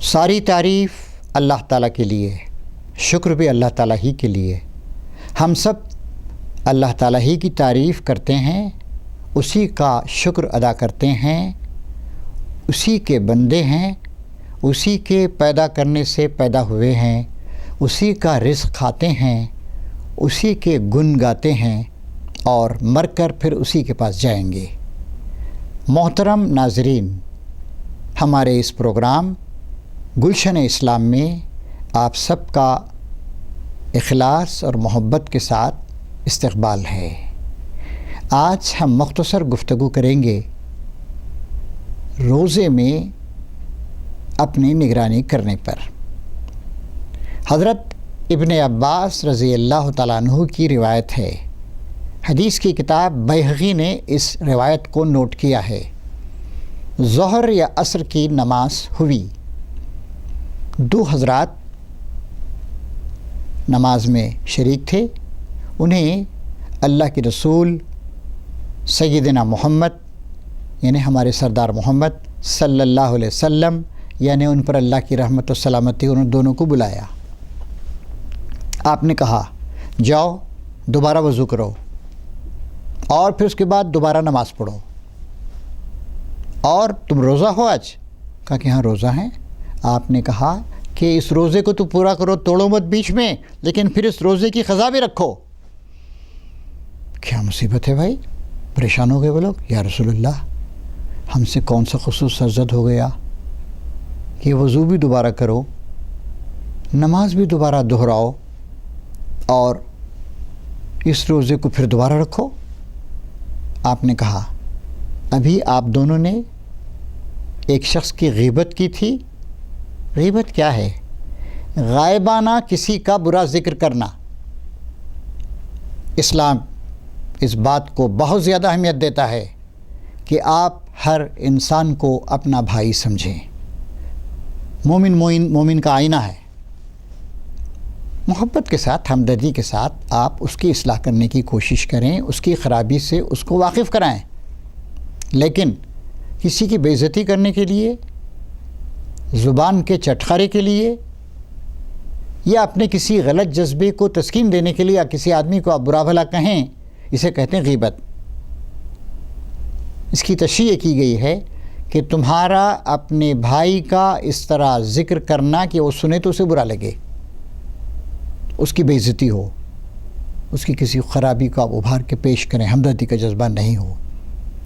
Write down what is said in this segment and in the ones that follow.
ساری تعریف اللہ تعالیٰ کے لیے، شکر بھی اللہ تعالیٰ ہی کے لیے۔ ہم سب اللہ تعالیٰ ہی کی تعریف کرتے ہیں، اسی کا شکر ادا کرتے ہیں، اسی کے بندے ہیں، اسی کے پیدا کرنے سے پیدا ہوئے ہیں، اسی کا رزق کھاتے ہیں، اسی کے گن گاتے ہیں اور مر کر پھر اسی کے پاس جائیں گے۔ محترم ناظرین، ہمارے اس پروگرام گلشن اسلام میں آپ سب کا اخلاص اور محبت کے ساتھ استقبال ہے۔ آج ہم مختصر گفتگو کریں گے روزے میں اپنی نگرانی کرنے پر۔ حضرت ابن عباس رضی اللہ تعالیٰ عنہ کی روایت ہے، حدیث کی کتاب بیہقی نے اس روایت کو نوٹ کیا ہے۔ ظہر یا عصر کی نماز ہوئی، دو حضرات نماز میں شریک تھے، انہیں اللہ کے رسول سیدنا محمد یعنی ہمارے سردار محمد صلی اللہ علیہ وسلم یعنی ان پر اللہ کی رحمت و سلامتی انہوں دونوں کو بلایا۔ آپ نے کہا جاؤ دوبارہ وضو کرو اور پھر اس کے بعد دوبارہ نماز پڑھو، اور تم روزہ ہو آج؟ کہا کہ ہاں روزہ ہیں۔ آپ نے کہا کہ اس روزے کو تو پورا کرو، توڑو مت بیچ میں، لیکن پھر اس روزے کی قضا بھی رکھو۔ کیا مصیبت ہے بھائی؟ پریشان ہو گئے وہ لوگ، یا رسول اللہ ہم سے کون سا خصوص سرزد ہو گیا کہ وضو بھی دوبارہ کرو، نماز بھی دوبارہ دہراؤ اور اس روزے کو پھر دوبارہ رکھو؟ آپ نے کہا ابھی آپ دونوں نے ایک شخص کی غیبت کی تھی۔ غیبت کیا ہے؟ غائبانہ کسی کا برا ذکر کرنا۔ اسلام اس بات کو بہت زیادہ اہمیت دیتا ہے کہ آپ ہر انسان کو اپنا بھائی سمجھیں۔ مومن کا آئینہ ہے۔ محبت کے ساتھ، ہمدردی کے ساتھ آپ اس کی اصلاح کرنے کی کوشش کریں، اس کی خرابی سے اس کو واقف کرائیں، لیکن کسی کی بے عزتی کرنے کے لیے، زبان کے چٹخارے کے لیے، یا اپنے کسی غلط جذبے کو تسکین دینے کے لیے، یا کسی آدمی کو آپ برا بھلا کہیں، اسے کہتے ہیں غیبت۔ اس کی تشریح کی گئی ہے کہ تمہارا اپنے بھائی کا اس طرح ذکر کرنا کہ وہ سنے تو اسے برا لگے، اس کی بے عزتی ہو، اس کی کسی خرابی کو آپ ابھار کے پیش کریں، ہمدردی کا جذبہ نہیں ہو،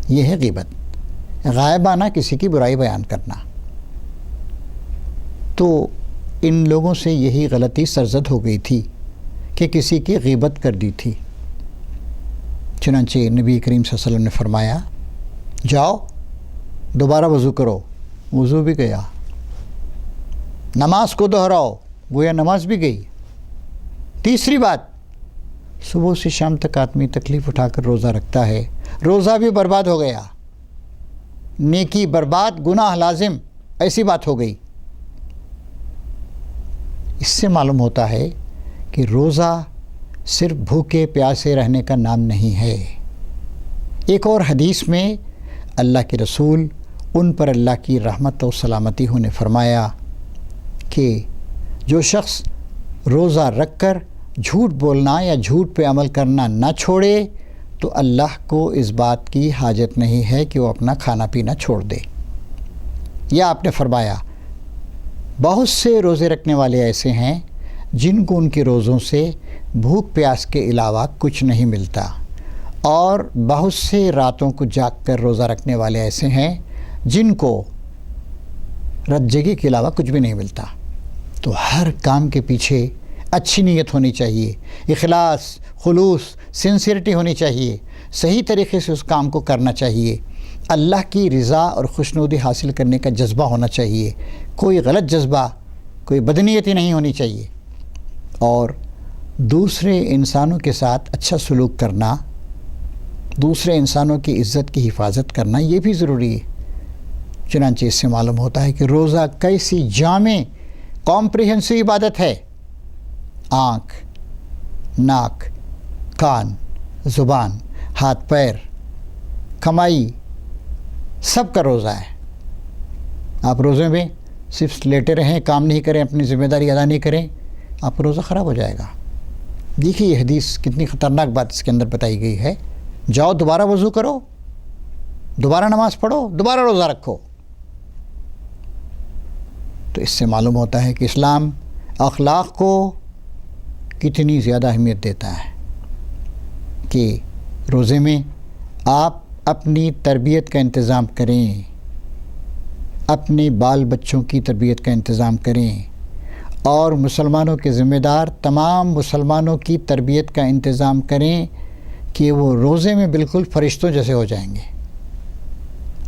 یہ ہے غیبت، غائبانہ کسی کی برائی بیان کرنا۔ تو ان لوگوں سے یہی غلطی سرزد ہو گئی تھی کہ کسی کی غیبت کر دی تھی۔ چنانچہ نبی کریم صلی اللہ علیہ وسلم نے فرمایا جاؤ دوبارہ وضو کرو، وضو بھی گیا، نماز کو دہراؤ، گویا نماز بھی گئی۔ تیسری بات، صبح سے شام تک آدمی تکلیف اٹھا کر روزہ رکھتا ہے، روزہ بھی برباد ہو گیا، نیکی برباد، گناہ لازم، ایسی بات ہو گئی۔ اس سے معلوم ہوتا ہے کہ روزہ صرف بھوکے پیاسے رہنے کا نام نہیں ہے۔ ایک اور حدیث میں اللہ کے رسول ان پر اللہ کی رحمت و سلامتی ہو نے فرمایا کہ جو شخص روزہ رکھ کر جھوٹ بولنا یا جھوٹ پہ عمل کرنا نہ چھوڑے تو اللہ کو اس بات کی حاجت نہیں ہے کہ وہ اپنا کھانا پینا چھوڑ دے۔ یا آپ نے فرمایا بہت سے روزے رکھنے والے ایسے ہیں جن کو ان کے روزوں سے بھوک پیاس کے علاوہ کچھ نہیں ملتا، اور بہت سے راتوں کو جاگ کر روزہ رکھنے والے ایسے ہیں جن کو رت جگی کے علاوہ کچھ بھی نہیں ملتا۔ تو ہر کام کے پیچھے اچھی نیت ہونی چاہیے، اخلاص، خلوص، سنسیئرٹی ہونی چاہیے، صحیح طریقے سے اس کام کو کرنا چاہیے، اللہ کی رضا اور خوشنودی حاصل کرنے کا جذبہ ہونا چاہیے، کوئی غلط جذبہ، کوئی بدنیتی نہیں ہونی چاہیے، اور دوسرے انسانوں کے ساتھ اچھا سلوک کرنا، دوسرے انسانوں کی عزت کی حفاظت کرنا، یہ بھی ضروری ہے۔ چنانچہ اس سے معلوم ہوتا ہے کہ روزہ کیسی جامع کمپریہنسو عبادت ہے۔ آنکھ، ناک، کان، زبان، ہاتھ پیر، کمائی، سب کا روزہ ہے۔ آپ روزے میں صرف لیٹے رہیں، کام نہیں کریں، اپنی ذمہ داری ادا نہیں کریں، آپ کا روزہ خراب ہو جائے گا۔ دیکھیے یہ حدیث کتنی خطرناک بات اس کے اندر بتائی گئی ہے۔ جاؤ دوبارہ وضو کرو، دوبارہ نماز پڑھو، دوبارہ روزہ رکھو۔ تو اس سے معلوم ہوتا ہے کہ اسلام اخلاق کو کتنی زیادہ اہمیت دیتا ہے کہ روزے میں آپ اپنی تربیت کا انتظام کریں، اپنے بال بچوں کی تربیت کا انتظام کریں، اور مسلمانوں کے ذمہ دار تمام مسلمانوں کی تربیت کا انتظام کریں کہ وہ روزے میں بالکل فرشتوں جیسے ہو جائیں گے۔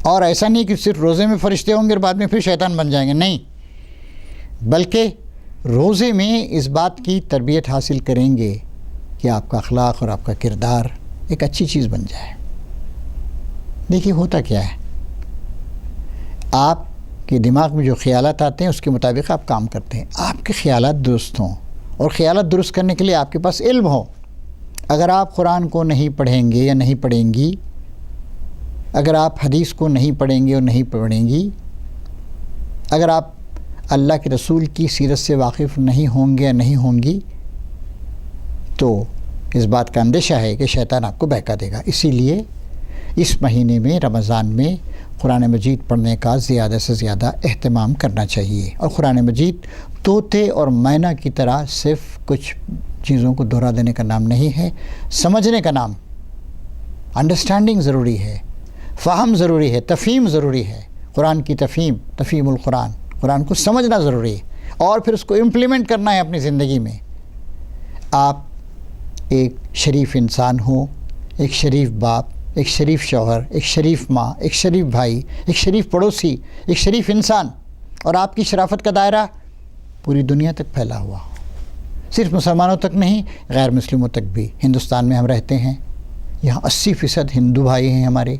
اور ایسا نہیں کہ صرف روزے میں فرشتے ہوں گے اور بعد میں پھر شیطان بن جائیں گے، نہیں، بلکہ روزے میں اس بات کی تربیت حاصل کریں گے کہ آپ کا اخلاق اور آپ کا کردار ایک اچھی چیز بن جائے۔ دیکھیے ہوتا کیا ہے، آپ کے دماغ میں جو خیالات آتے ہیں اس کے مطابق آپ کام کرتے ہیں۔ آپ کے خیالات درست ہوں، اور خیالات درست کرنے کے لیے آپ کے پاس علم ہو۔ اگر آپ قرآن کو نہیں پڑھیں گے یا نہیں پڑھیں گی، اگر آپ حدیث کو نہیں پڑھیں گے اور نہیں پڑھیں گی، اگر آپ اللہ کے رسول کی سیرت سے واقف نہیں ہوں گے یا نہیں ہوں گی، تو اس بات کا اندیشہ ہے کہ شیطان آپ کو بہکا دے گا۔ اسی لیے اس مہینے میں رمضان میں قرآن مجید پڑھنے کا زیادہ سے زیادہ اہتمام کرنا چاہیے۔ اور قرآن مجید طوطے اور مینا کی طرح صرف کچھ چیزوں کو دہرا دینے کا نام نہیں ہے، سمجھنے کا نام، انڈرسٹینڈنگ ضروری ہے، فہم ضروری ہے، تفہیم ضروری ہے۔ قرآن کی تفہیم القرآن، قرآن کو سمجھنا ضروری ہے اور پھر اس کو امپلیمنٹ کرنا ہے اپنی زندگی میں۔ آپ ایک شریف انسان ہو، ایک شریف باپ، ایک شریف شوہر، ایک شریف ماں، ایک شریف بھائی، ایک شریف پڑوسی، ایک شریف انسان، اور آپ کی شرافت کا دائرہ پوری دنیا تک پھیلا ہوا ہو، صرف مسلمانوں تک نہیں، غیر مسلموں تک بھی۔ ہندوستان میں ہم رہتے ہیں، یہاں 80% ہندو بھائی ہیں ہمارے،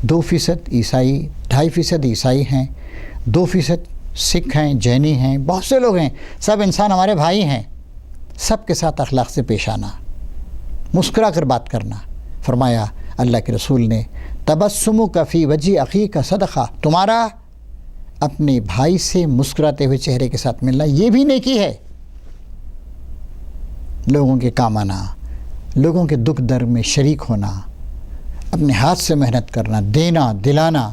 2% عیسائی، 2.5% عیسائی ہیں، 2% سکھ ہیں، جینی ہیں، بہت سے لوگ ہیں، سب انسان ہمارے بھائی ہیں۔ سب کے ساتھ اخلاق سے پیش آنا، مسکرا کر بات کرنا۔ فرمایا اللہ کے رسول نے، تبسمک فی وجہ اخی کا صدقہ، تمہارا اپنے بھائی سے مسکراتے ہوئے چہرے کے ساتھ ملنا یہ بھی نیکی ہے۔ لوگوں کے کام آنا، لوگوں کے دکھ درد میں شریک ہونا، اپنے ہاتھ سے محنت کرنا، دینا، دلانا،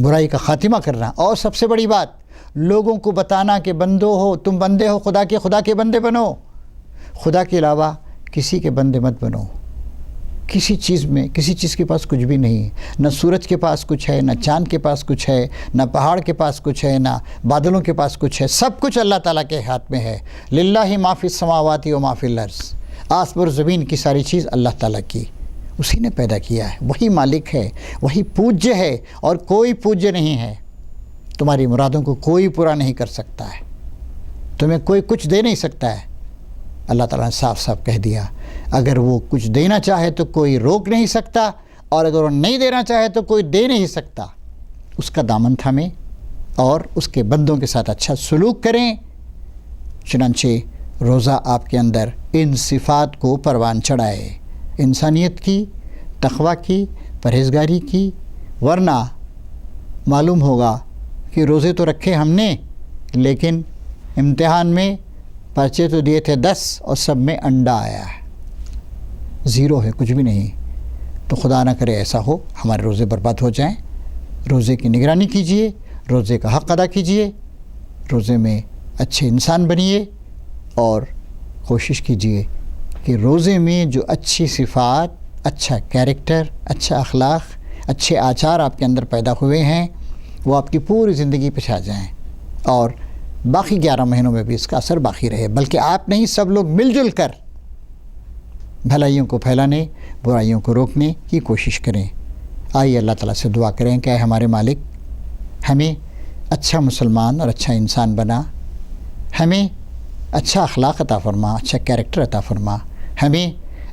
برائی کا خاتمہ کرنا، اور سب سے بڑی بات لوگوں کو بتانا کہ بندو ہو، تم بندے ہو خدا کے بندے بنو، خدا کے علاوہ کسی کے بندے مت بنو۔ کسی چیز کے پاس کچھ بھی نہیں، نہ سورج کے پاس کچھ ہے، نہ چاند کے پاس کچھ ہے، نہ پہاڑ کے پاس کچھ ہے، نہ بادلوں کے پاس کچھ ہے، سب کچھ اللہ تعالیٰ کے ہاتھ میں ہے۔ للہ ما فی السماوات و ما فی الارض، آسمان و زمین کی ساری چیز اللہ تعالیٰ کی، اسی نے پیدا کیا ہے، وہی مالک ہے، وہی پوجیہ ہے، اور کوئی پوجیہ نہیں ہے۔ تمہاری مرادوں کو کوئی پورا نہیں کر سکتا ہے، تمہیں کوئی کچھ دے نہیں سکتا ہے۔ اللہ تعالیٰ نے صاف صاف کہہ دیا، اگر وہ کچھ دینا چاہے تو کوئی روک نہیں سکتا، اور اگر وہ نہیں دینا چاہے تو کوئی دے نہیں سکتا۔ اس کا دامن تھامیں اور اس کے بندوں کے ساتھ اچھا سلوک کریں۔ چنانچہ روزہ آپ کے اندر ان صفات کو پروان چڑھائے، انسانیت کی، تقویٰ کی، پرہیزگاری کی، ورنہ معلوم ہوگا کہ روزے تو رکھے ہم نے، لیکن امتحان میں پرچے تو دیے تھے 10 اور سب میں انڈا آیا ہے، 0 ہے، کچھ بھی نہیں۔ تو خدا نہ کرے ایسا ہو، ہمارے روزے برباد ہو جائیں۔ روزے کی نگرانی کیجئے، روزے کا حق ادا کیجئے، روزے میں اچھے انسان بنیے، اور کوشش کیجئے کہ روزے میں جو اچھی صفات، اچھا کیریکٹر، اچھا اخلاق، اچھے آچار آپ کے اندر پیدا ہوئے ہیں، وہ آپ کی پوری زندگی پہ چھا جائیں، اور باقی 11 مہینوں میں بھی اس کا اثر باقی رہے، بلکہ آپ نہیں، سب لوگ مل جل کر بھلائیوں کو پھیلانے، برائیوں کو روکنے کی کوشش کریں۔ آئیے اللہ تعالیٰ سے دعا کریں کہ اے ہمارے مالک، ہمیں اچھا مسلمان اور اچھا انسان بنا، ہمیں اچھا اخلاق عطا فرما، اچھا کیریکٹر عطا فرما، ہمیں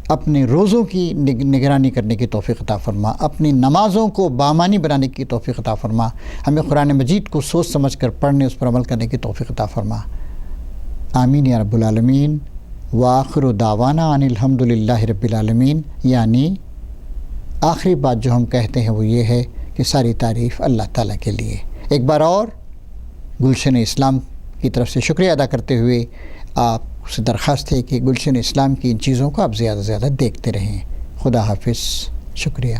اپنے روزوں کی نگرانی کرنے کی توفیق عطا فرما، اپنی نمازوں کو بامانی بنانے کی توفیق عطا فرما، ہمیں قرآن مجید کو سوچ سمجھ کر پڑھنے، اس پر عمل کرنے کی توفیق عطا فرما۔ آمین یا رب العالمین۔ وآخر دعوانا ان الحمد للہ رب العالمین، یعنی آخری بات جو ہم کہتے ہیں وہ یہ ہے کہ ساری تعریف اللہ تعالیٰ کے لیے۔ ایک بار اور گلشن اسلام کی طرف سے شکریہ ادا کرتے ہوئے آپ سے درخواست ہے کہ گلشن اسلام کی ان چیزوں کو آپ زیادہ سے زیادہ دیکھتے رہیں۔ خدا حافظ، شکریہ۔